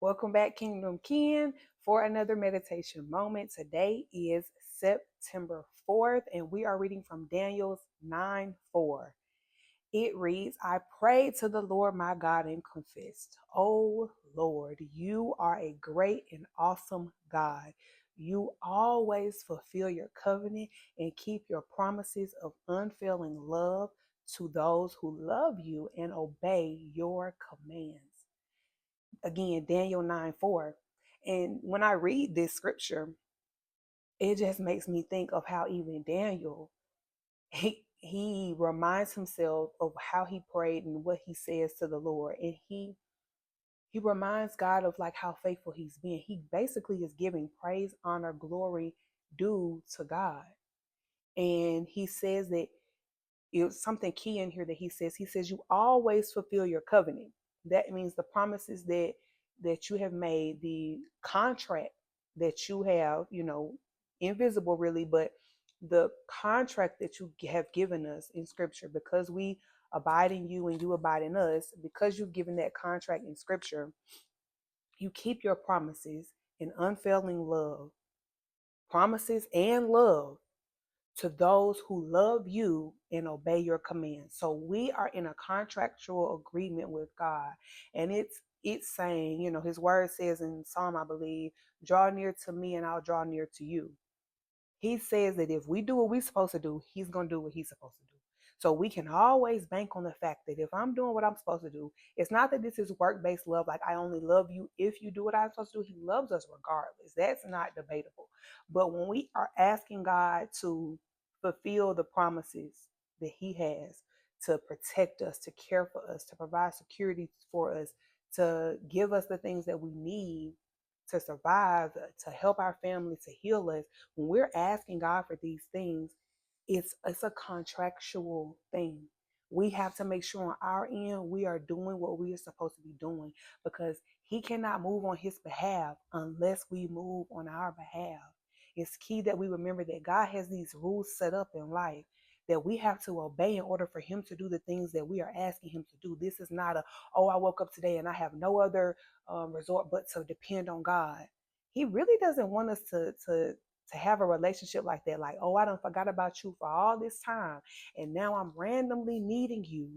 Welcome back, Kingdom Kin, for another meditation moment. Today is September 4th, and we are reading from Daniel's 9:4. It reads, I prayed to the Lord my God and confessed, O Lord, you are a great and awesome God. You always fulfill your covenant and keep your promises of unfailing love to those who love you and obey your commands. Again, Daniel 9:4. And when I read this scripture, it just makes me think of how even Daniel, he reminds himself of how he prayed and what he says to the Lord. And he reminds God of like how faithful he's been. He basically is giving praise, honor, glory due to God. And he says that it's something key in here that he says you always fulfill your covenant. That means the promises that you have made, the contract that you have, invisible really, but the contract that you have given us in scripture, because we abide in you and you abide in us, because you've given that contract in scripture, you keep your promises in unfailing love, promises and love to those who love you and obey your commands. So we are in a contractual agreement with God. And it's saying, his word says in Psalm, I believe, draw near to me and I'll draw near to you. He says that if we do what we're supposed to do, he's going to do what he's supposed to do. So we can always bank on the fact that if I'm doing what I'm supposed to do, it's not that this is work-based love, like I only love you if you do what I'm supposed to do. He loves us regardless. That's not debatable. But when we are asking God to fulfill the promises that he has, to protect us, to care for us, to provide security for us, to give us the things that we need to survive, to help our family, to heal us, when we're asking God for these things, it's a contractual thing. We have to make sure on our end we are doing what we are supposed to be doing, because he cannot move on his behalf unless we move on our behalf. It's key that we remember that God has these rules set up in life that we have to obey in order for him to do the things that we are asking him to do. This is not oh, I woke up today and I have no other resort but to depend on God. He really doesn't want us to have a relationship like that. Like, oh, I done forgot about you for all this time, and now I'm randomly needing you,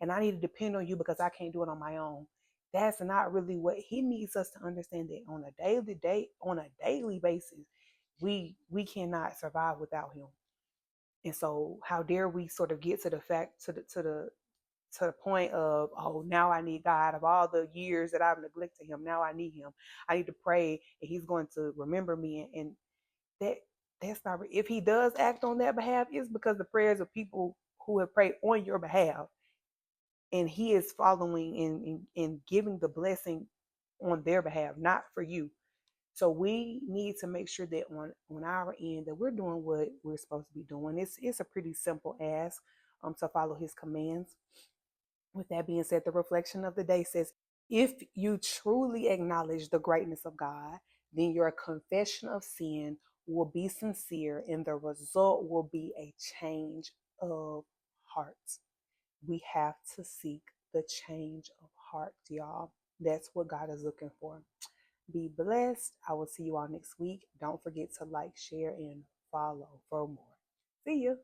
and I need to depend on you because I can't do it on my own. That's not really what he needs us to understand, that on a daily basis, we cannot survive without him. And so how dare we sort of get to the fact to the point of, oh, now I need God. Of all the years that I've neglected him, now I need him. I need to pray and he's going to remember me. And that that's not, if he does act on that behalf, it's because the prayers of people who have prayed on your behalf, and he is following and giving the blessing on their behalf, not for you. So we need to make sure that on our end that we're doing what we're supposed to be doing. It's a pretty simple ask to follow his commands. With that being said, the reflection of the day says, if you truly acknowledge the greatness of God, then your confession of sin will be sincere and the result will be a change of heart. We have to seek the change of heart, y'all. That's what God is looking for. Be blessed. I will see you all next week. Don't forget to like, share, and follow for more. See you.